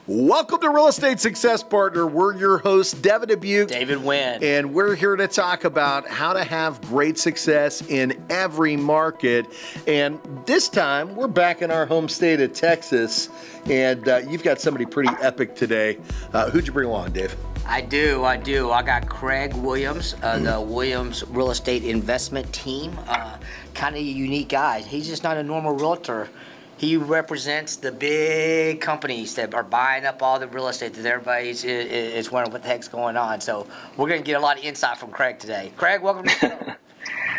Welcome to Real Estate Success Partner. We're your hosts, Devin Dubuc, David Wynn, and we're here to talk about how to have great success in every market. And this time, we're back in our home state of Texas, and you've got somebody pretty epic today. Who'd you bring along, Dave? I do. I got Craig Williams, the Williams Real Estate Investment Team. Kind of a unique guy. He's just not a normal realtor. He represents the big companies that are buying up all the real estate that everybody's is wondering what the heck's going on. So we're going to get a lot of insight from Craig today. Craig, welcome to the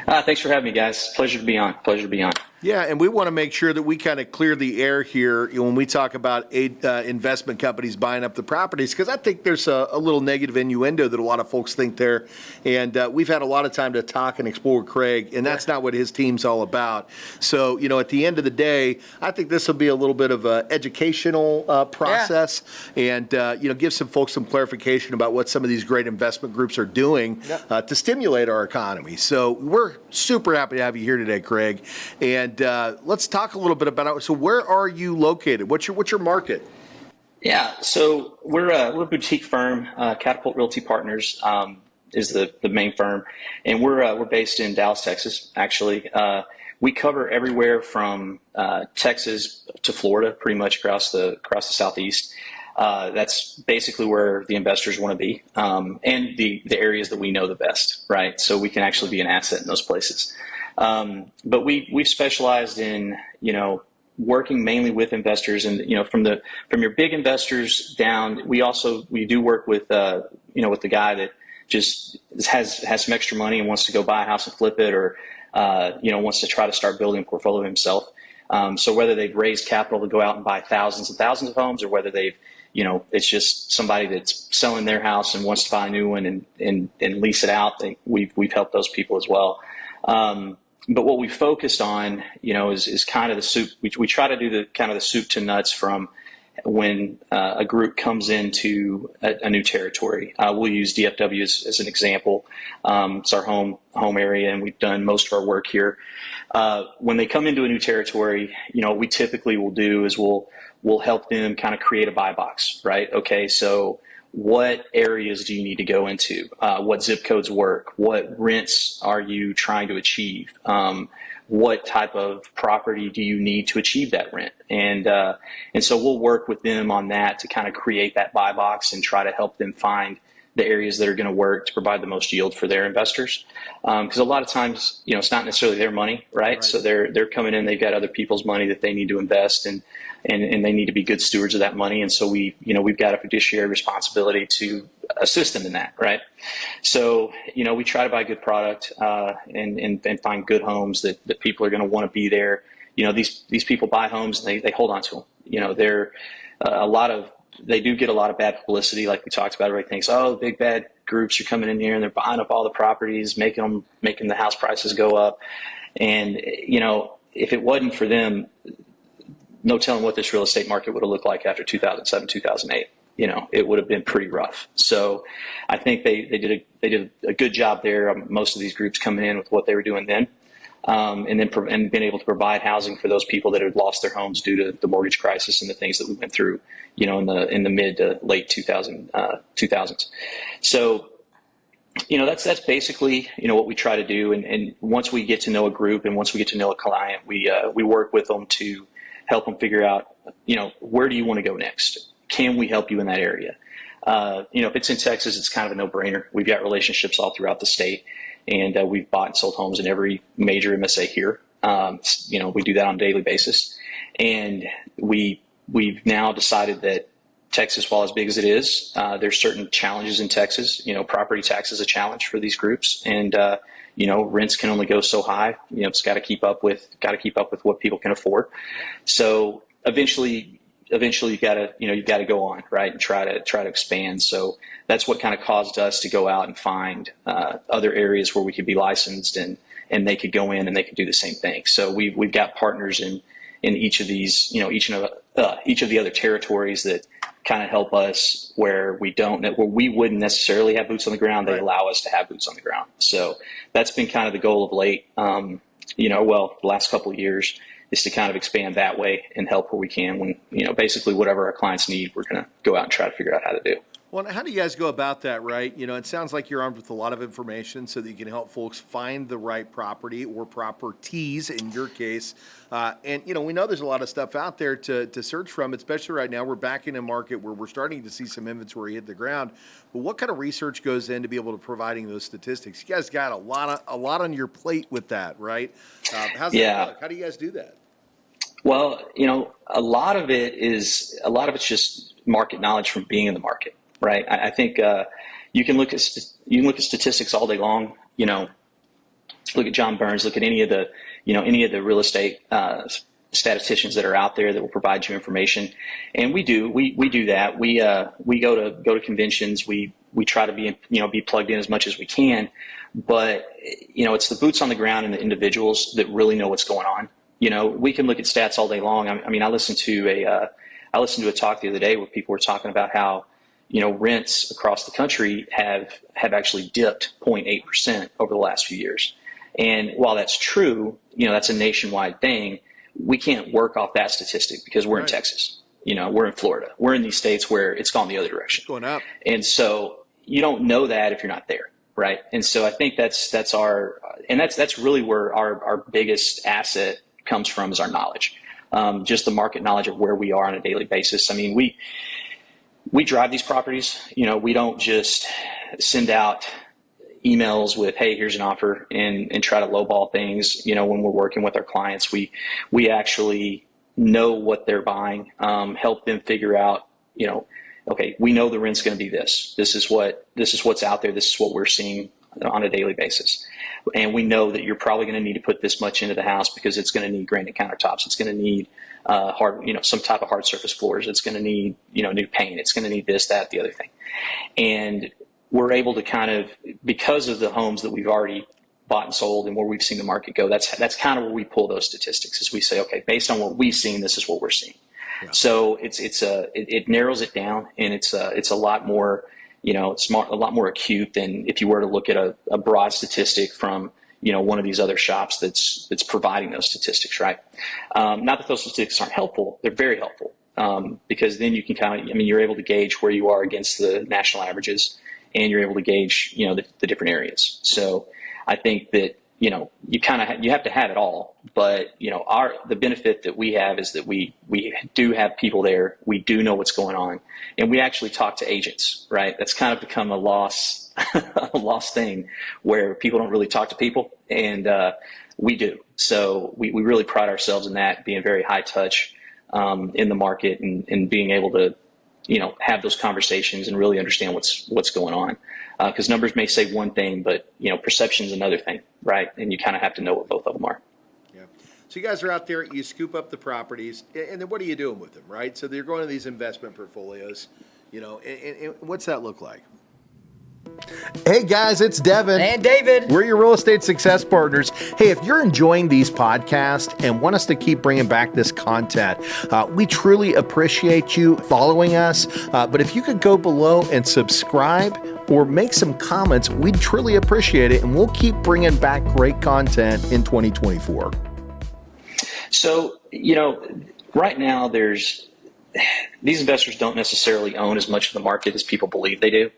show. Thanks for having me, guys. Pleasure to be on. Yeah, and we want to make sure that we kind of clear the air here when we talk about investment companies buying up the properties, because I think there's a little negative innuendo that a lot of folks think there. And we've had a lot of time to talk and explore Craig, and that's not what his team's all about. So, at the end of the day, I think this will be a little bit of an educational process and, give some folks some clarification about what some of these great investment groups are doing to stimulate our economy. So we're super happy to have you here today, Craig. And let's talk a little bit about it. So where are you located? What's your market? Yeah, so we're a boutique firm. Catapult Realty Partners is the main firm, and we're based in Dallas, Texas. Actually, we cover everywhere from Texas to Florida, pretty much across the southeast. That's basically where the investors want to be, and the areas that we know the best, right? So we can actually be an asset in those places. But we've specialized in, working mainly with investors, and, from your big investors down, we do work with, with the guy that just has some extra money and wants to go buy a house and flip it, or, wants to try to start building a portfolio himself. So whether they've raised capital to go out and buy thousands and thousands of homes, or whether they've, it's just somebody that's selling their house and wants to buy a new one and lease it out, we've helped those people as well. But what we focused on, is kind of the soup. We try to do the kind of the soup to nuts from when a group comes into a new territory. We'll use DFW as an example. It's our home area, and we've done most of our work here. When they come into a new territory, what we typically will do is we'll help them kind of create a buy box, right? Okay, so what areas do you need to go into? What zip codes work? What rents are you trying to achieve? What type of property do you need to achieve that rent? And so we'll work with them on that to kind of create that buy box and try to help them find the areas that are going to work to provide the most yield for their investors. Because a lot of times, it's not necessarily their money, right? So they're coming in, they've got other people's money that they need to invest in. And they need to be good stewards of that money. And so we've got a fiduciary responsibility to assist them in that, right? So, we try to buy good product and find good homes that people are going to want to be there. These people buy homes and they hold on to them. They do get a lot of bad publicity, like we talked about. Everybody thinks, the big bad groups are coming in here and they're buying up all the properties, making the house prices go up. And, if it wasn't for them, no telling what this real estate market would have looked like after 2007, 2008. It would have been pretty rough. So I think they did a good job there. Most of these groups coming in with what they were doing then, and being able to provide housing for those people that had lost their homes due to the mortgage crisis and the things that we went through, in the mid to late 2000s. So, that's basically, what we try to do. And once we get to know a group and once we get to know a client, we work with them to help them figure out, where do you want to go next? Can we help you in that area? If it's in Texas, it's kind of a no-brainer. We've got relationships all throughout the state, and we've bought and sold homes in every major MSA here. We do that on a daily basis. And we've now decided that Texas, while as big as it is, there's certain challenges in Texas. Property tax is a challenge for these groups, and rents can only go so high. It's got to keep up with what people can afford. So eventually you got to go on, right, and try to expand. So that's what kind of caused us to go out and find other areas where we could be licensed and they could go in and they could do the same thing. So we've got partners in each of these, each of the other territories that kind of help us where we wouldn't necessarily have boots on the ground. They allow us to have boots on the ground. So that's been kind of the goal of late, the last couple of years, is to kind of expand that way and help where we can. When, basically whatever our clients need, we're going to go out and try to figure out how to do. Well, how do you guys go about that, right? It sounds like you're armed with a lot of information so that you can help folks find the right property or properties in your case. And we know there's a lot of stuff out there to search from, especially right now. We're back in a market where we're starting to see some inventory hit the ground. But what kind of research goes into be able to providing those statistics? You guys got a lot on your plate with that, right? How's that look? How do you guys do that? Well, a lot of it's just market knowledge from being in the market. Right. I think you can look at statistics all day long. Look at John Burns. Look at any of the real estate statisticians that are out there that will provide you information. And we do that. We go to conventions. We try to be plugged in as much as we can. But it's the boots on the ground and the individuals that really know what's going on. We can look at stats all day long. I listened to a talk the other day where people were talking about how rents across the country have actually dipped 0.8% over the last few years. And while that's true, that's a nationwide thing. We can't work off that statistic because we're in Texas. We're in Florida. We're in these states where it's gone the other direction. It's going up. And so you don't know that if you're not there, right? And so I think that's really where our biggest asset comes from, is our knowledge. Just the market knowledge of where we are on a daily basis. We drive these properties. We don't just send out emails with, hey, here's an offer, and try to lowball things. When we're working with our clients, we actually know what they're buying, help them figure out, okay, we know the rent's going to be this. This is what's out there. This is what we're seeing on a daily basis. And we know that you're probably going to need to put this much into the house because it's going to need granite countertops. It's going to need some type of hard surface floors. It's going to need, new paint. It's going to need this, that, the other thing. And we're able to kind of, because of the homes that we've already bought and sold and where we've seen the market go, that's kind of where we pull those statistics, is we say, okay, based on what we've seen, this is what we're seeing. Yeah. So it narrows it down, and it's a lot more, it's a lot more acute than if you were to look at a broad statistic from, one of these other shops that's providing those statistics, right? Not that those statistics aren't helpful; they're very helpful, because then you can you're able to gauge where you are against the national averages, and you're able to gauge, the different areas. So I think that you have to have it all, but the benefit that we have is that we do have people there. We do know what's going on, and we actually talk to agents, right? That's kind of become a lost thing where people don't really talk to people, and we do. So we really pride ourselves in that, being very high touch in the market, and being able to have those conversations and really understand what's going on. Because numbers may say one thing, but perception is another thing, right? And you kind of have to know what both of them are. Yeah. So you guys are out there, you scoop up the properties, and then what are you doing with them, right? So you're going to these investment portfolios, and what's that look like? Hey guys, it's Devin and David. We're your real estate success partners. Hey, if you're enjoying these podcasts and want us to keep bringing back this content, we truly appreciate you following us. But if you could go below and subscribe or make some comments, we'd truly appreciate it. And we'll keep bringing back great content in 2024. So, right now these investors don't necessarily own as much of the market as people believe they do.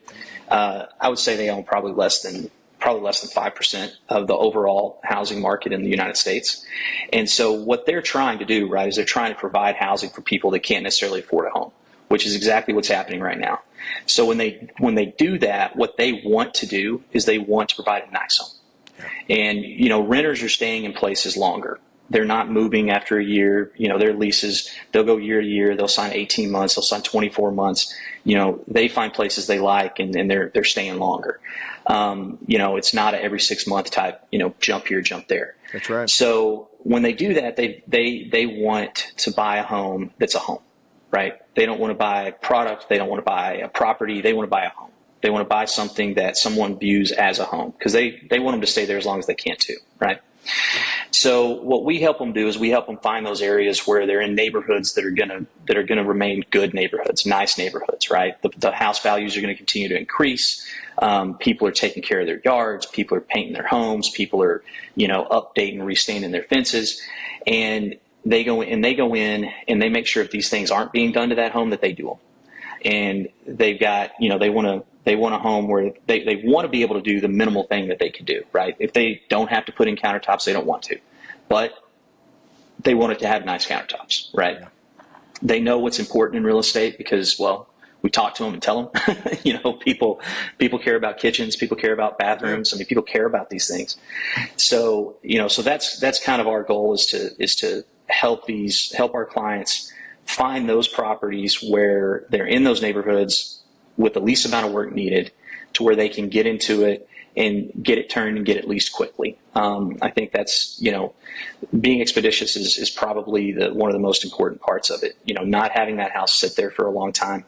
I would say they own probably less than 5% of the overall housing market in the United States. And so what they're trying to do, right, is they're trying to provide housing for people that can't necessarily afford a home, which is exactly what's happening right now. So when they do that, what they want to do is they want to provide a nice home. And, renters are staying in places longer. They're not moving after a year. Their leases, they'll go year to year. They'll sign 18 months. They'll sign 24 months. They find places they like, and they're staying longer. It's not a every 6 month type, jump here, jump there. That's right. So when they do that, they want to buy a home that's a home, right? They don't want to buy a product. They don't want to buy a property. They want to buy a home. They want to buy something that someone views as a home, because they want them to stay there as long as they can too, right? So what we help them do is we help them find those areas where they're in neighborhoods that are gonna remain good neighborhoods, nice neighborhoods, right? The house values are going to continue to increase. People are taking care of their yards. People are painting their homes. People are, updating, restaining their fences, and they go in and they make sure if these things aren't being done to that home that they do them. And they've got, they want a home where they want to be able to do the minimal thing that they can do, right? If they don't have to put in countertops, they don't want to, but they want it to have nice countertops, right? Yeah. They know what's important in real estate because, well, we talk to them and tell them, people care about kitchens, people care about bathrooms. I mean, people care about these things. So, so that's kind of our goal is to help our clients find those properties where they're in those neighborhoods with the least amount of work needed to where they can get into it and get it turned and get it leased quickly. I think that's, being expeditious is probably one of the most important parts of it. Not having that house sit there for a long time.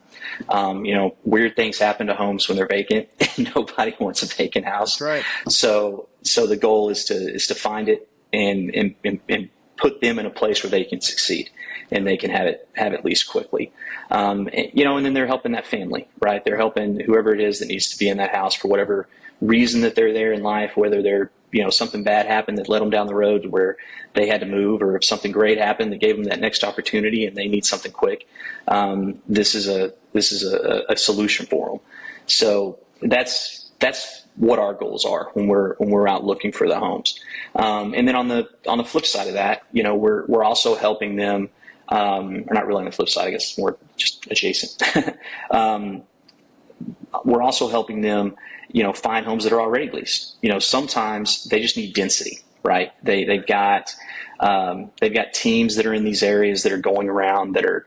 Weird things happen to homes when they're vacant. Nobody wants a vacant house. That's right. So the goal is to find it and put them in a place where they can succeed and they can have it leased quickly. And then they're helping that family, right? They're helping whoever it is that needs to be in that house for whatever reason that they're there in life, whether they're, something bad happened that led them down the road where they had to move, or if something great happened that gave them that next opportunity and they need something quick. This is a solution for them. So that's what our goals are when we're out looking for the homes. And then on the flip side of that, we're also helping them, or not really on the flip side, I guess it's more just adjacent. We're also helping them, find homes that are already leased. Sometimes they just need density, right? They've got teams that are in these areas that are going around that are,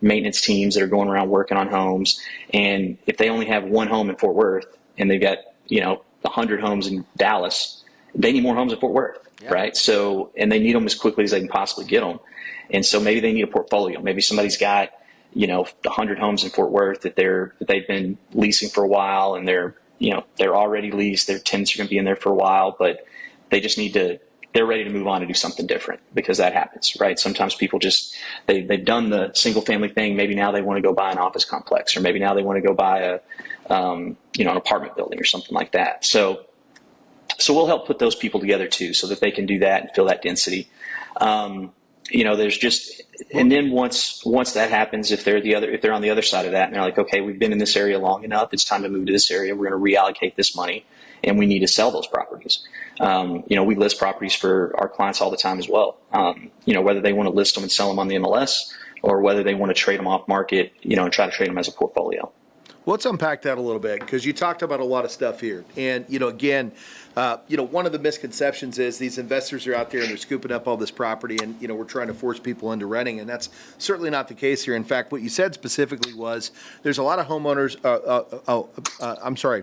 maintenance teams that are going around working on homes. And if they only have one home in Fort Worth and they've got, 100 homes in Dallas, they need more homes in Fort Worth, yeah. Right? So, and they need them as quickly as they can possibly get them. And so maybe they need a portfolio. Maybe somebody's got, 100 homes in Fort Worth that they've been leasing for a while, and they're already leased. Their tenants are going to be in there for a while, but they just they're ready to move on and do something different, because that happens, right? Sometimes people they've done the single family thing. Maybe now they want to go buy an office complex, or maybe now they want to go buy an apartment building or something like that. So we'll help put those people together too, so that they can do that and fill that density. And then once that happens, if they're on the other side of that and they're like, okay, we've been in this area long enough, it's time to move to this area. We're going to reallocate this money, and we need to sell those properties. We list properties for our clients all the time as well. Whether they want to list them and sell them on the MLS, or whether they want to trade them off market, and try to trade them as a portfolio. Well, let's unpack that a little bit, because you talked about a lot of stuff here. And, again, one of the misconceptions is these investors are out there and they're scooping up all this property, and, we're trying to force people into renting. And that's certainly not the case here. In fact, what you said specifically was there's a lot of homeowners,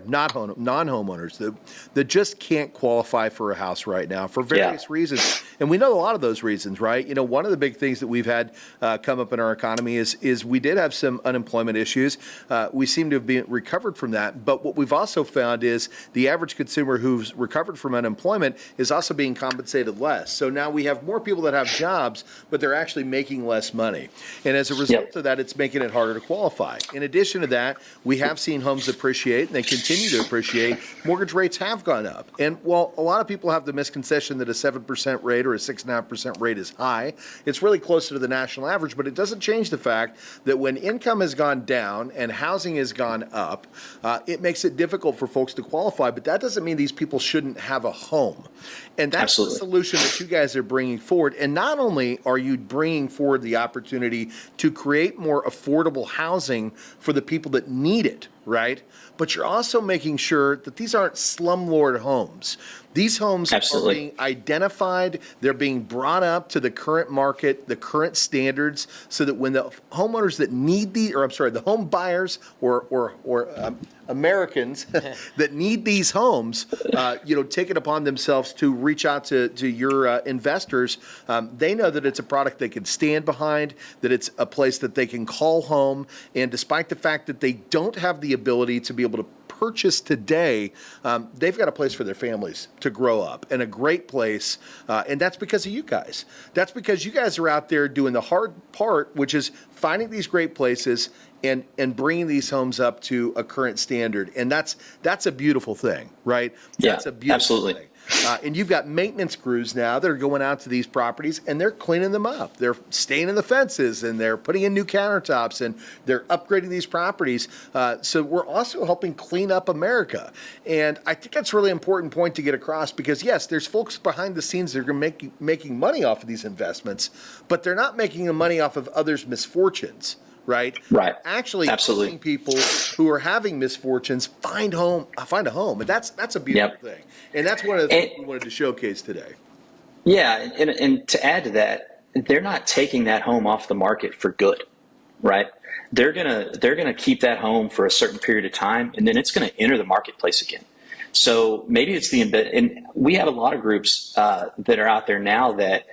non-homeowners that just can't qualify for a house right now for various reasons. And we know a lot of those reasons, right? One of the big things that we've had come up in our economy is we did have some unemployment issues. We seem to have been recovered from that. But what we've also found is the average consumer who's recovered from unemployment is also being compensated less. So now we have more people that have jobs, but they're actually making less money. And as a result of that, it's making it harder to qualify. In addition to that, we have seen homes appreciate, and they continue to appreciate. Mortgage rates have gone up. And while a lot of people have the misconception that a 7% rate or a 6.5% rate is high, it's really closer to the national average, but it doesn't change the fact that when income has gone down and housing has gone up, it makes it difficult for folks to qualify, but that doesn't mean these people shouldn't have a home. And that's Absolutely. The solution that you guys are bringing forward. And not only are you bringing forward the opportunity to create more affordable housing for the people that need it, right? But you're also making sure that these aren't slumlord homes. These homes Absolutely. Are being identified, they're being brought up to the current market, the current standards, so that when the homeowners that need the home buyers or Americans that need these homes, take it upon themselves to reach out to your investors. They know that it's a product they can stand behind, that it's a place that they can call home, and despite the fact that they don't have the ability to be able to purchase today, they've got a place for their families to grow up, and a great place, and that's because of you guys. That's because you guys are out there doing the hard part, which is finding these great places and bringing these homes up to a current standard, and that's a beautiful thing, right? That's a beautiful absolutely. thing. And you've got maintenance crews now that are going out to these properties and they're cleaning them up. They're staining the fences and they're putting in new countertops and they're upgrading these properties. So we're also helping clean up America. And I think that's a really important point to get across because, yes, there's folks behind the scenes that are making money off of these investments, but they're not making the money off of others' misfortunes. Right. Actually, Absolutely. helping people who are having misfortunes find a home, and that's a beautiful thing, and that's one of the things we wanted to showcase today. Yeah, and to add to that, they're not taking that home off the market for good, right? They're gonna keep that home for a certain period of time, and then it's gonna enter the marketplace again. So maybe it's and we have a lot of groups that are out there now that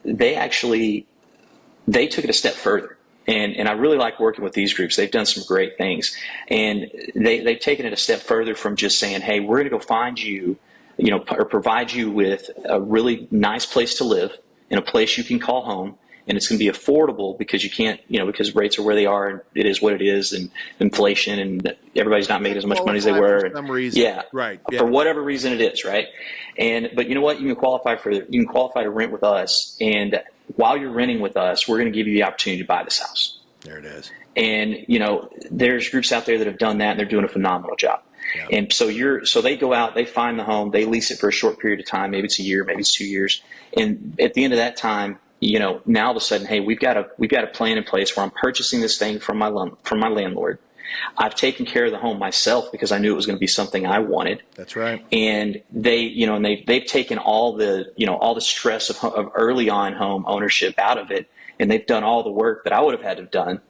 they took it a step further. And I really like working with these groups. They've done some great things. And they've taken it a step further from just saying, hey, we're going to go find you, or provide you with a really nice place to live in a place you can call home. And it's going to be affordable because you can't, because rates are where they are and it is what it is and inflation and everybody's not making as much money as they were. For some reason. Yeah. Right. Yeah. For whatever reason it is, right? But you know what? You can qualify to rent with us. And while you're renting with us, we're going to give you the opportunity to buy this house. There it is. And, there's groups out there that have done that and they're doing a phenomenal job. Yeah. And so they go out, they find the home, they lease it for a short period of time. Maybe it's a year, maybe it's 2 years. And at the end of that time, now all of a sudden, hey, we've got a plan in place where I'm purchasing this thing from my landlord. I've taken care of the home myself because I knew it was going to be something I wanted. That's right. And they've taken all the stress of early on home ownership out of it, and they've done all the work that I would have had to have done,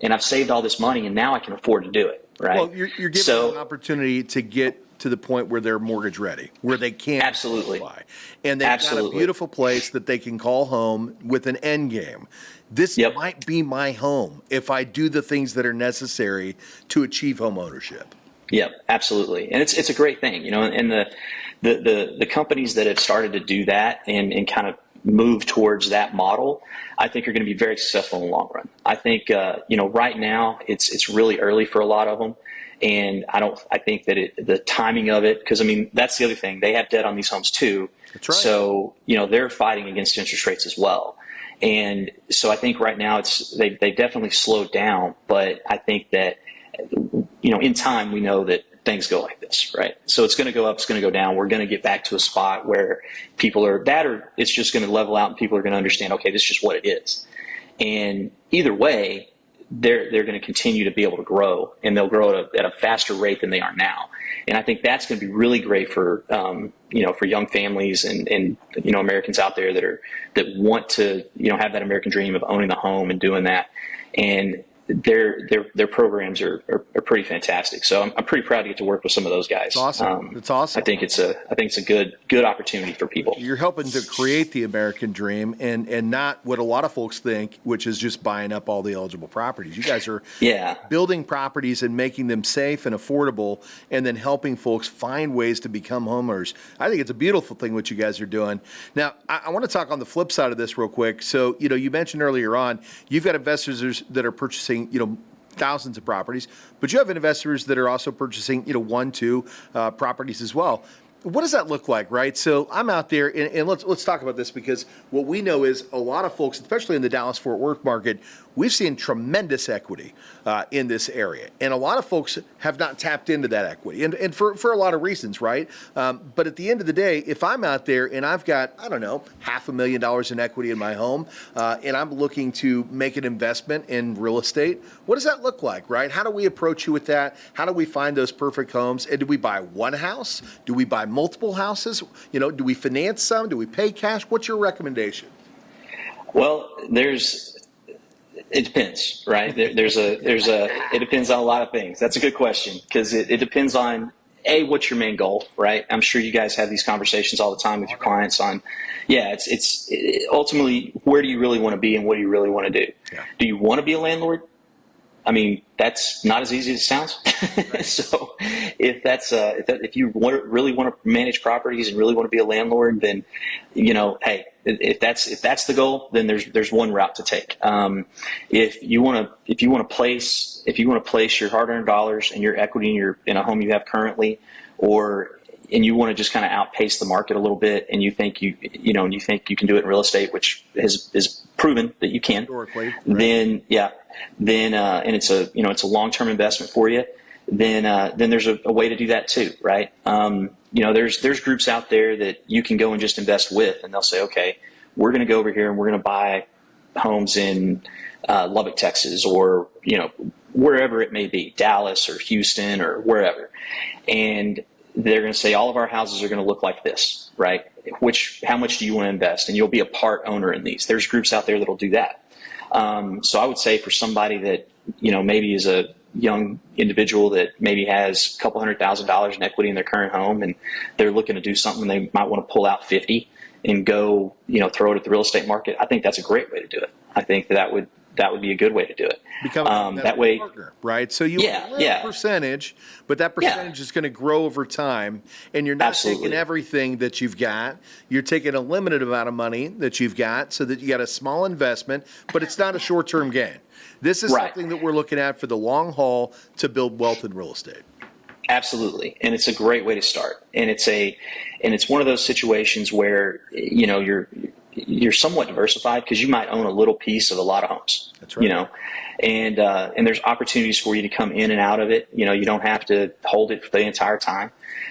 and I've saved all this money, and now I can afford to do it. Right. Well, you're giving them an opportunity to get to the point where they're mortgage ready, where they can buy, and they've got a beautiful place that they can call home with an end game. This might be my home if I do the things that are necessary to achieve home ownership. Yep, absolutely, and it's a great thing, and the companies that have started to do that and kind of move towards that model, I think are going to be very successful in the long run. I think right now it's really early for a lot of them. And I think that the timing of it, because that's the other thing. They have debt on these homes too. That's right. So, they're fighting against interest rates as well. And so I think right now they definitely slowed down, but I think that, in time we know that things go like this, right? So it's going to go up, it's going to go down. We're going to get back to a spot where it's just going to level out and people are going to understand, okay, this is just what it is. And either way, they're going to continue to be able to grow, and they'll grow at a faster rate than they are now. And I think that's going to be really great for for young families and Americans out there that want to have that American dream of owning the home and doing that. And their programs are pretty fantastic. So I'm pretty proud to get to work with some of those guys. It's awesome. It's awesome. I think it's a good opportunity for people. You're helping to create the American dream and not what a lot of folks think, which is just buying up all the eligible properties. You guys are building properties and making them safe and affordable, and then helping folks find ways to become homeowners. I think it's a beautiful thing what you guys are doing. Now, I want to talk on the flip side of this real quick. So, you mentioned earlier on, you've got investors that are purchasing thousands of properties, but you have investors that are also purchasing, 1, 2 properties as well. What does that look like, right? So I'm out there, and let's talk about this, because what we know is a lot of folks, especially in the Dallas-Fort Worth market, we've seen tremendous equity in this area. And a lot of folks have not tapped into that equity, and for a lot of reasons, right? But at the end of the day, if I'm out there and I've got, $500,000 in equity in my home, and I'm looking to make an investment in real estate, what does that look like, right? How do we approach you with that? How do we find those perfect homes? And do we buy one house? Do we buy multiple houses? Do we finance some? Do we pay cash? What's your recommendation? Well, it depends, right? It depends on a lot of things. That's a good question, because it depends on what's your main goal, right? I'm sure you guys have these conversations all the time with your clients on, it's ultimately, where do you really want to be and what do you really want to do? Yeah. Do you want to be a landlord? That's not as easy as it sounds. Right. So if you really want to manage properties and really want to be a landlord, then, hey, if that's the goal, then there's one route to take. If you want to place your hard-earned dollars and your equity in a home you have currently, or and you want to just kind of outpace the market a little bit, and you think you think you can do it in real estate, which is proven that you can, Historically, right. then and it's a long-term investment for you, then there's a way to do that too, right? There's groups out there that you can go and just invest with, and they'll say, okay, we're going to go over here and we're going to buy homes in Lubbock, Texas, or wherever it may be, Dallas or Houston or wherever, and they're going to say all of our houses are going to look like this, right? How much do you want to invest? And you'll be a part owner in these. There's groups out there that'll do that. So I would say for somebody that maybe is a young individual that maybe has a couple $100,000 in equity in their current home, and they're looking to do something, they might want to pull out 50 and go throw it at the real estate market. I think that's a great way to do it. I think that would be a good way to do it. Become that way, partner, right? So you have a percentage, but that percentage is going to grow over time, and you're not taking everything that you've got. You're taking a limited amount of money that you've got, so that you got a small investment, but it's not a short-term gain. This is something that we're looking at for the long haul to build wealth in real estate. Absolutely, and it's a great way to start. And it's one of those situations where you're somewhat diversified because you might own a little piece of a lot of homes. That's right. And there's opportunities for you to come in and out of it. You don't have to hold it for the entire time.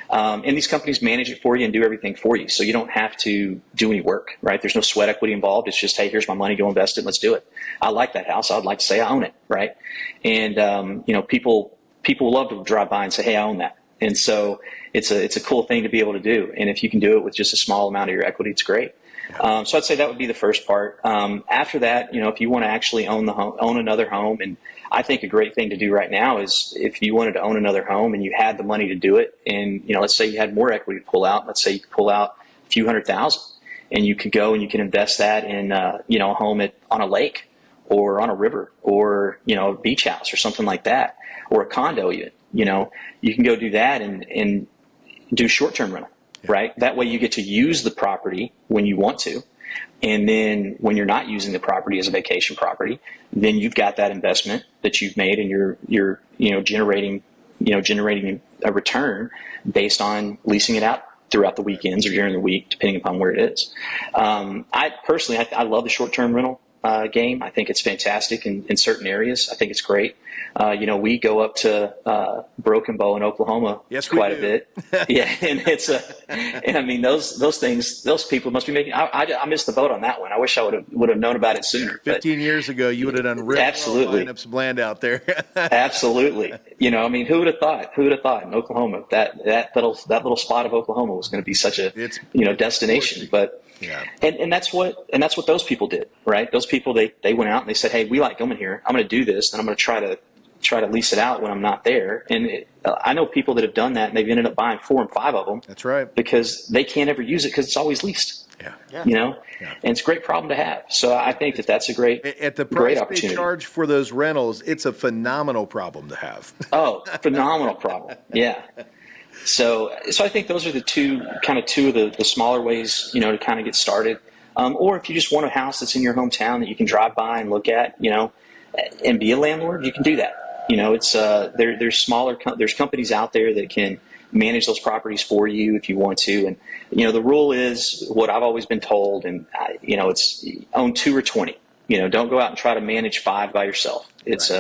And these companies manage it for you and do everything for you, so you don't have to do any work, right? There's no sweat equity involved. It's just, hey, here's my money, go invest it, let's do it. I like that house. I'd like to say I own it, right? And people love to drive by and say, hey, I own that. And so it's a cool thing to be able to do. And if you can do it with just a small amount of your equity, it's great. So I'd say that would be the first part. After that, if you want to actually own another home, and I think a great thing to do right now is if you wanted to own another home and you had the money to do it, and let's say you had more equity to pull out. Let's say you could pull out a few $100,000, and you could go and you can invest that in a home on a lake or on a river or a beach house or something like that, or a condo even. You can go do that and do short-term rental. Right? That way you get to use the property when you want to. And then when you're not using the property as a vacation property, then you've got that investment that you've made, and you're generating a return based on leasing it out throughout the weekends or during the week, depending upon where it is. I personally love the short-term rental game. I think it's fantastic in certain areas. I think it's great. We go up to Broken Bow in Oklahoma quite a bit. Yeah, and and I mean those things, those people must be making. I missed the boat on that one. I wish I would have known about it sooner. 15 years ago, you would have done really absolutely lineups of land out there. Absolutely. Who would have thought? Who would have thought in Oklahoma that little spot of Oklahoma was going to be such a destination? But yeah. And that's what those people did, right? Those people they went out and they said, hey, we like coming here. I'm going to do this, and I'm going to try to lease it out when I'm not there. And I know people that have done that, and they've ended up buying 4 and 5 of them. That's right. Because they can't ever use it because it's always leased. Yeah. And it's a great problem to have. So I think that's a great at the great price opportunity. they charge for those rentals, it's a phenomenal problem to have. Oh, phenomenal problem. Yeah. So I think those are the two of the smaller ways, to kind of get started. Or if you just want a house that's in your hometown that you can drive by and look at, and be a landlord, you can do that. It's there's companies out there that can manage those properties for you if you want to. And the rule is what I've always been told, and it's own 2 or 20. Don't go out and try to manage 5 by yourself. It's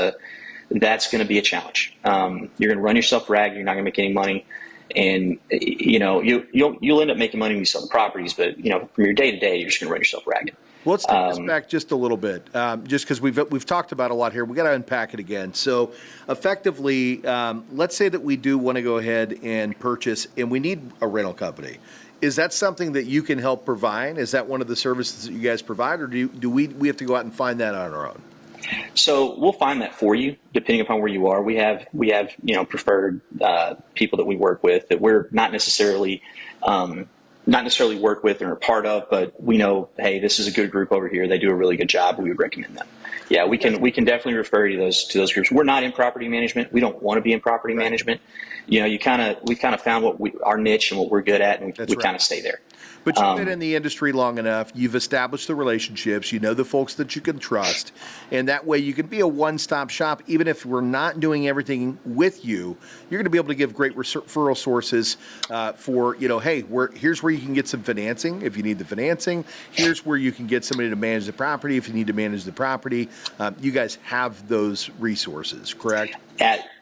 that's going to be a challenge. You're going to run yourself ragged. You're not going to make any money. And you'll end up making money when you sell the properties, but from your day to day, you're just going to run yourself ragged. Well, let's take this back just a little bit, just because we've talked about a lot here. We got to unpack it again. So, effectively, let's say that we do want to go ahead and purchase, and we need a rental company. Is that something that you can help provide? Is that one of the services that you guys provide, or do we have to go out and find that on our own? So we'll find that for you, depending upon where you are. We have preferred people that we work with that we're not necessarily work with or are part of, but we know, hey, this is a good group over here. They do a really good job. We would recommend them. Yeah, we can definitely refer you to those groups. We're not in property management. We don't want to be in property management. We kind of found our niche and what we're good at, and we kind of stay there. But you've been in the industry long enough. You've established the relationships. You know the folks that you can trust. And that way you can be a one-stop shop. Even if we're not doing everything with you, you're going to be able to give great referral sources for, hey, here's where you can get some financing if you need the financing. Here's where you can get somebody to manage the property if you need to manage the property. You guys have those resources, correct?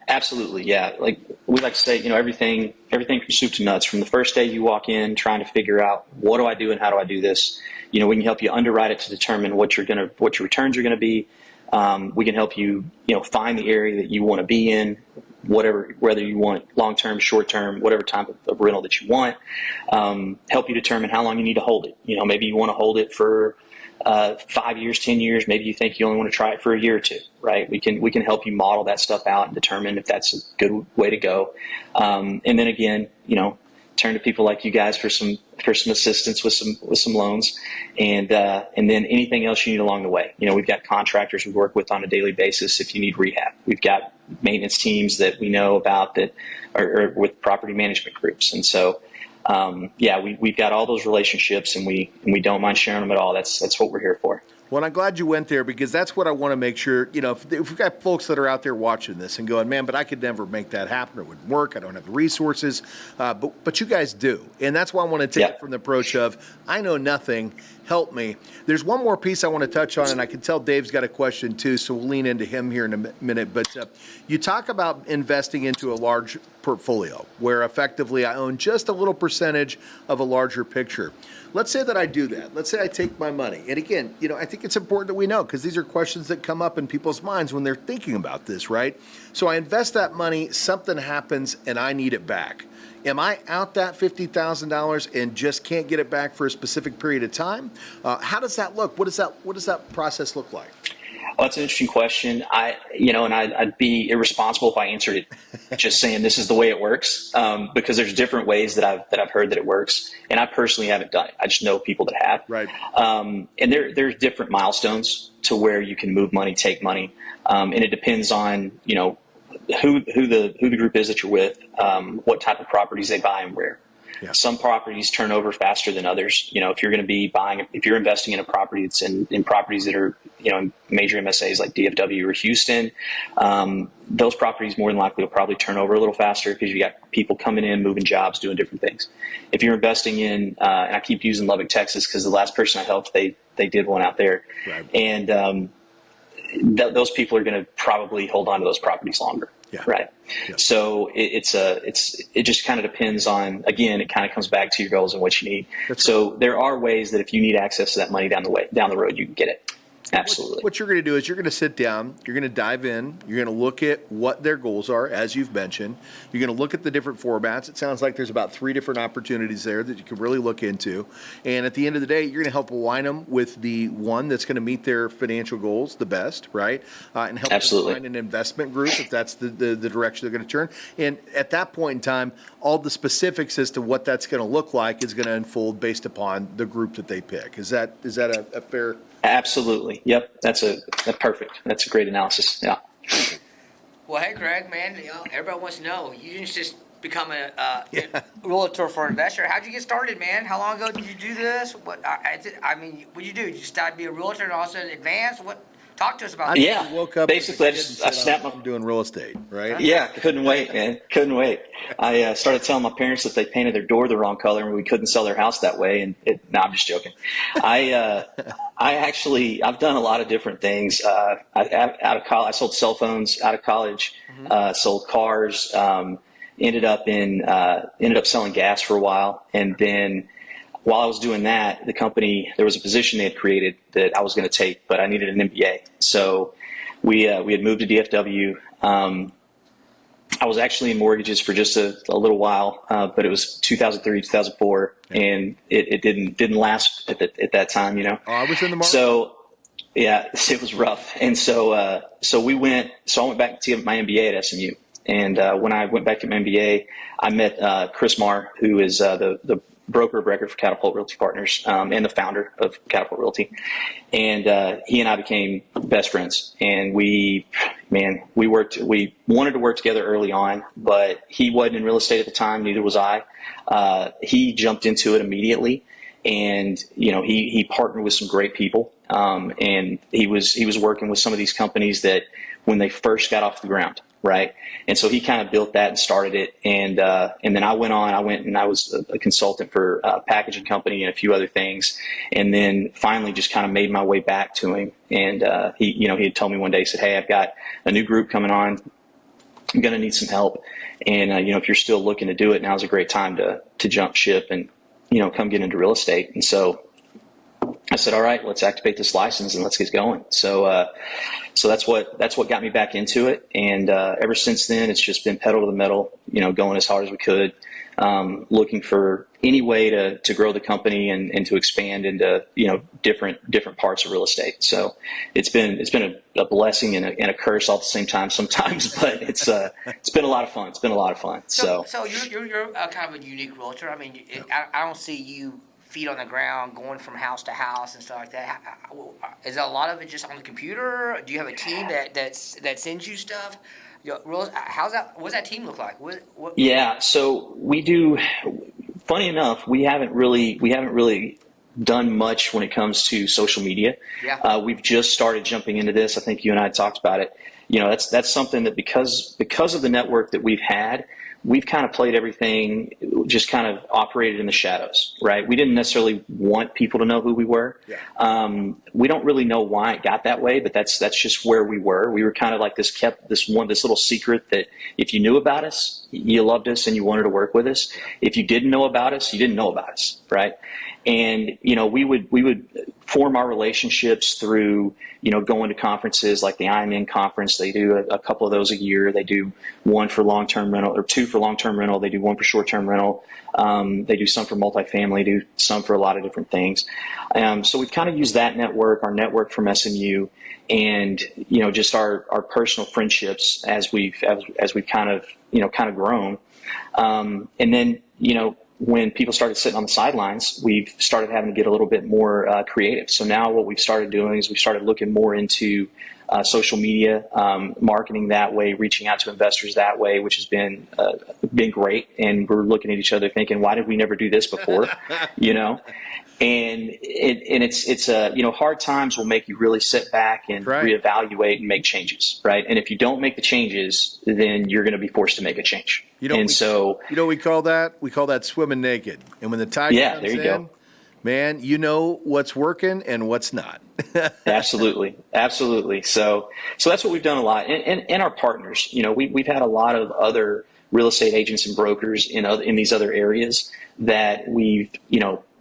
Absolutely, yeah. Like we like to say, everything from soup to nuts. From the first day you walk in, trying to figure out what do I do and how do I do this. We can help you underwrite it to determine what your returns are going to be. We can help you, find the area that you want to be in, whether you want long term, short term, whatever type of rental that you want. Help you determine how long you need to hold it. Maybe you want to hold it for 5 years, 10 years. Maybe you think you only want to try it for a year or two, right? We can help you model that stuff out and determine if that's a good way to go. And then again, turn to people like you guys for some assistance with some loans, and then anything else you need along the way. We've got contractors we work with on a daily basis if you need rehab. We've got maintenance teams that we know about that are with property management groups, and so. We've got all those relationships, and we don't mind sharing them at all. That's what we're here for. Well, I'm glad you went there, because that's what I want to make sure, if we've got folks that are out there watching this and going, man, but I could never make that happen. It wouldn't work. I don't have the resources. But you guys do. And that's why I want to take it from the approach of, I know nothing. Help me. There's one more piece I want to touch on, and I can tell Dave's got a question too, so we'll lean into him here in a minute. But you talk about investing into a large portfolio where effectively I own just a little percentage of a larger picture. Let's say that I do that. Let's say I take my money. And again, I think it's important that we know, because these are questions that come up in people's minds when they're thinking about this, right? So I invest that money, something happens, and I need it back. Am I out that $50,000 and just can't get it back for a specific period of time? How does that look? What does that process look like? Well, that's an interesting question. I'd be irresponsible if I answered it just saying this is the way it works, because there's different ways that I've heard that it works, and I personally haven't done it. I just know people that have. Right. And there's different milestones to where you can move money, take money, and it depends on who the group is that you're with, what type of properties they buy and where. Yeah. Some properties turn over faster than others. If you're going to be if you're investing in a property that's in properties that are, in major MSAs like DFW or Houston, those properties more than likely will probably turn over a little faster because you got people coming in, moving jobs, doing different things. If you're investing in, and I keep using Lubbock, Texas, because the last person I helped, they did one out there. Right. And those people are going to probably hold on to those properties longer. Yeah. Right. Yeah. So it just kind of depends on, again, it kind of comes back to your goals and what you need. So there are ways that if you need access to that money down the road, you can get it. Absolutely. What you're going to do is you're going to sit down, you're going to dive in, you're going to look at what their goals are, as you've mentioned. You're going to look at the different formats. It sounds like there's about 3 different opportunities there that you can really look into. And at the end of the day, you're going to help align them with the one that's going to meet their financial goals the best, right? And help them find an investment group if that's the direction they're going to turn. And at that point in time, all the specifics as to what that's going to look like is going to unfold based upon the group that they pick. Is that a fair? Absolutely. Yep. That's perfect. That's a great analysis. Yeah. Well, hey, Greg, man, everybody wants to know. You didn't just become a realtor for an investor. How'd you get started, man? How long ago did you do this? What'd you do? Did you start to be a realtor and all of a sudden advance? Talk to us about that. Yeah. You woke up basically, I snapped my doing real estate, right? Yeah. Couldn't wait, man. Couldn't wait. I started telling my parents that they painted their door the wrong color and we couldn't sell their house that way. And no, I'm just joking. I've done a lot of different things. Out of college, I sold cell phones out of college, sold cars, ended up selling gas for a while. And then while I was doing that, the company, there was a position they had created that I was going to take, but I needed an MBA. So we had moved to DFW. I was actually in mortgages for just a little while, but it was 2003, 2004, and it didn't last at that time, Oh, I was in the market. So yeah, it was rough. And so I went back to get my MBA at SMU. And when I went back to my MBA, I met Chris Marr, who is the broker of record for Catapult Realty Partners, and the founder of Catapult Realty. And he and I became best friends. And we wanted to work together early on, but he wasn't in real estate at the time, neither was I. He jumped into it immediately, and he partnered with some great people, and he was working with some of these companies that when they first got off the ground. Right. And so he kind of built that and started it. And then I went and I was a consultant for a packaging company and a few other things. And then finally just kind of made my way back to him. And he had told me one day, he said, "Hey, I've got a new group coming on. I'm going to need some help. And, if you're still looking to do it, now's a great time to jump ship and, come get into real estate." And so I said, "All right, let's activate this license and let's get going." So that's what got me back into it. And ever since then, it's just been pedal to the metal, going as hard as we could, looking for any way to grow the company and to expand into, different parts of real estate. So it's been a blessing and a curse all at the same time sometimes, but it's been a lot of fun. It's been a lot of fun. So you're kind of a unique realtor. I mean, I don't see you feet on the ground, going from house to house and stuff like that. Is a lot of it just on the computer? Do you have a team that sends you stuff? How's that? What's that team look like? What? Yeah, so we do. Funny enough, we haven't really done much when it comes to social media. Yeah. We've just started jumping into this. I think you and I talked about it. That's something that because of the network that we've had, we've kind of played everything, just kind of operated in the shadows, right? We didn't necessarily want people to know who we were. Yeah. We don't really know why it got that way, but that's just where we were. We were kind of like this little secret that if you knew about us, you loved us and you wanted to work with us. If you didn't know about us, you didn't know about us, right? And, we would form our relationships through, going to conferences like the IMN conference. They do a couple of those a year. They do one for long-term rental or two for long-term rental. They do one for short-term rental. They do some for multifamily, do some for a lot of different things. So we've kind of used that network, our network from SMU, and, just our personal friendships as we've kind of grown. And then, when people started sitting on the sidelines, we've started having to get a little bit more creative. So now what we've started doing is we started looking more into social media, marketing that way, reaching out to investors that way, which has been great. And we're looking at each other thinking, why did we never do this before? And it's hard times will make you really sit back and reevaluate and make changes, right? And if you don't make the changes, then you're going to be forced to make a change. We call that swimming naked. And when the tide comes there you in, go. Man, what's working and what's not. Absolutely. So that's what we've done a lot. And our partners, we've had a lot of other real estate agents and brokers in these other areas that we've,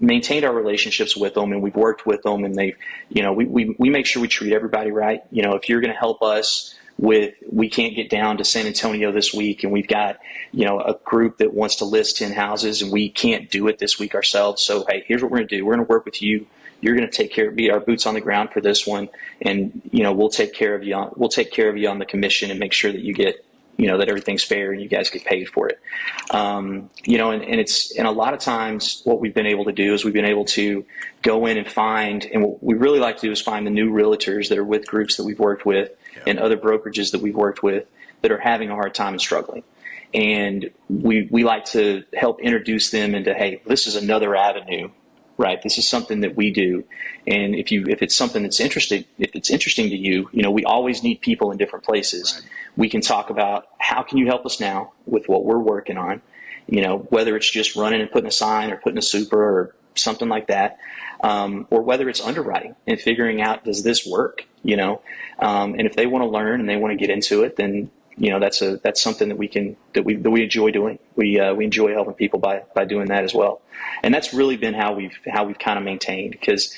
maintained our relationships with them, and we've worked with them, and they've, we make sure we treat everybody right. If you're going to help us we can't get down to San Antonio this week, and we've got, a group that wants to list 10 houses, and we can't do it this week ourselves. So, hey, here's what we're going to do. We're going to work with you. You're going to be our boots on the ground for this one. And, we'll take care of you on the commission and make sure that you get, that everything's fair and you guys get paid for it. And a lot of times what we've been able to do is we've been able to go in and and what we really like to do is find the new realtors that are with groups that we've worked with and other brokerages that we've worked with that are having a hard time and struggling. And we like to help introduce them into, hey, this is another avenue, right? This is something that we do. And if it's something that's interesting to you, we always need people in different places. Right. We can talk about how can you help us now with what we're working on, whether it's just running and putting a sign or putting a super or something like that, or whether it's underwriting and figuring out, does this work, and if they want to learn and they want to get into it, then, that's something that we enjoy doing. We enjoy helping people by doing that as well. And that's really been how we've kind of maintained, because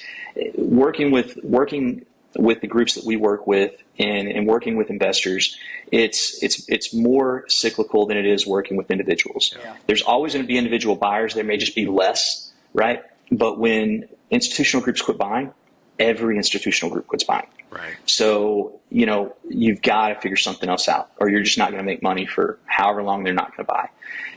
working with the groups that we work with and working with investors, it's more cyclical than it is working with individuals. Yeah. There's always going to be individual buyers. There may just be less, right? But when institutional groups quit buying, every institutional group quits buying. Right. So, you've got to figure something else out, or you're just not going to make money for however long they're not going to buy.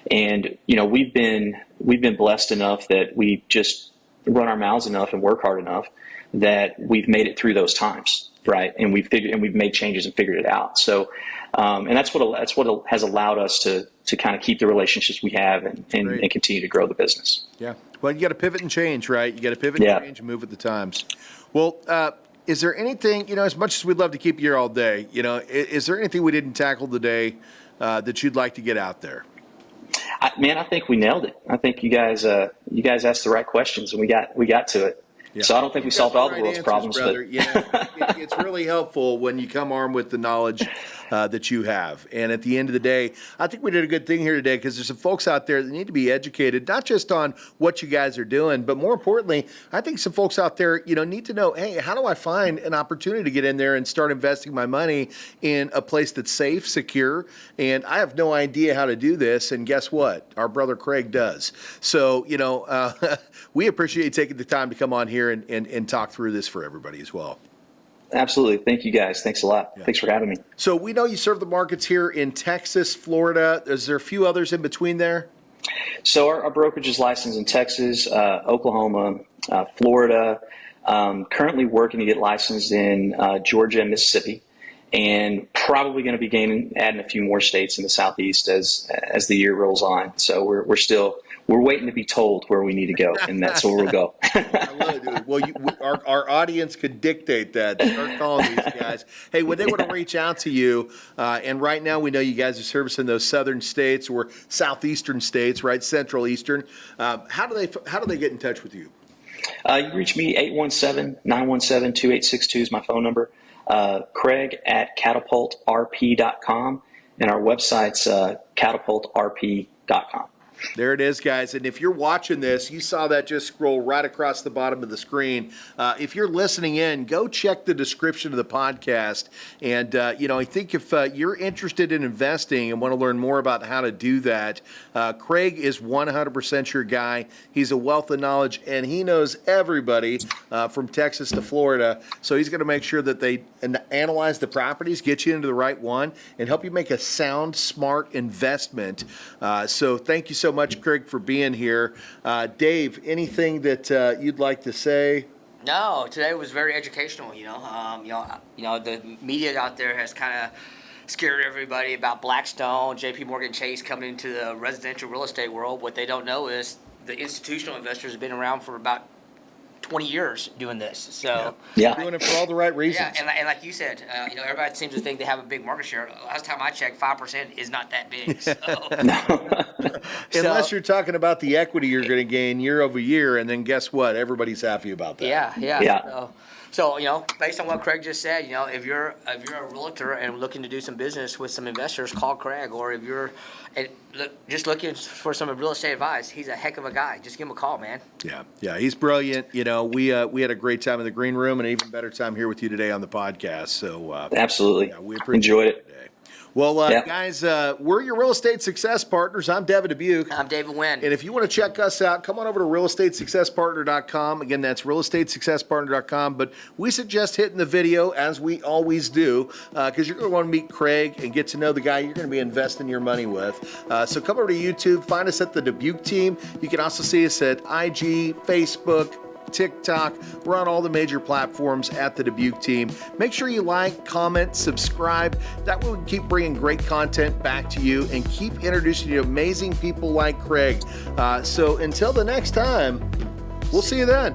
And, we've been blessed enough that we just run our mouths enough and work hard enough that we've made it through those times. Right. And we've made changes and figured it out. So, and that's what has allowed us to kind of keep the relationships we have and continue to grow the business. Yeah. Well, you got to pivot and change, right? You got to pivot and change and move with the times. Well, is there anything, as much as we'd love to keep you here all day, is there anything we didn't tackle today that you'd like to get out there? I think we nailed it. I think you guys asked the right questions, and we got to it. Yeah. So I don't think we solved all the world's problems, brother. But it's really helpful when you come armed with the knowledge that you have. And at the end of the day, I think we did a good thing here today because there's some folks out there that need to be educated, not just on what you guys are doing, but more importantly, I think some folks out there, need to know, hey, how do I find an opportunity to get in there and start investing my money in a place that's safe, secure, and I have no idea how to do this. And guess what? Our brother Craig does. So, we appreciate you taking the time to come on here and talk through this for everybody as well. Absolutely. Thank you, guys. Thanks a lot. Yeah. Thanks for having me. So we know you serve the markets here in Texas, Florida. Is there a few others in between there? So our brokerage is licensed in Texas, Oklahoma, Florida, currently working to get licensed in Georgia and Mississippi, and probably going to be adding a few more states in the Southeast as the year rolls on. So we're waiting to be told where we need to go, and that's where we'll go. I love it, dude. Well, our audience could dictate that. Start calling these guys. Hey, when they want to reach out to you, and right now we know you guys are servicing those southern states or southeastern states, right? Central Eastern. How do they get in touch with you? You can reach me 817-917-2862 is my phone number. Craig at catapultrp.com, and our website's catapultrp.com. There it is, guys. And if you're watching this, you saw that just scroll right across the bottom of the screen. If you're listening in, go check the description of the podcast. And, I think if you're interested in investing and want to learn more about how to do that, Craig is 100% your guy. He's a wealth of knowledge, and he knows everybody from Texas to Florida. So he's going to make sure that they analyze the properties, get you into the right one, and help you make a sound, smart investment. So thank you so much, Craig, for being here. Dave, anything that you'd like to say? No, today was very educational. The media out there has kind of scared everybody about Blackstone, J.P. Morgan Chase coming into the residential real estate world. What they don't know is the institutional investors have been around for about 20 years doing this. So doing it for all the right reasons. Yeah, and like you said, everybody seems to think they have a big market share. Last time I checked, 5% is not that big. So. Unless you're talking about the equity you're going to gain year over year, and then guess what? Everybody's happy about that. Yeah. So, based on what Craig just said, if you're a realtor and looking to do some business with some investors, call Craig. Or if you're just looking for some real estate advice, he's a heck of a guy. Just give him a call, man. Yeah, he's brilliant. We had a great time in the green room and an even better time here with you today on the podcast. So absolutely, we appreciate enjoyed it. Today. Well, guys, we're your real estate success partners. I'm Devin Dubuc. I'm David Wynn. And if you want to check us out, come on over to realestatesuccesspartner.com. Again, that's realestatesuccesspartner.com. But we suggest hitting the video, as we always do, because you're going to want to meet Craig and get to know the guy you're going to be investing your money with. So come over to YouTube. Find us at the Dubuc team. You can also see us at IG, Facebook, TikTok. We're on all the major platforms at the Dubuc team. Make sure you like, comment, subscribe. That way we can keep bringing great content back to you and keep introducing you to amazing people like Craig. So until the next time, we'll see you then.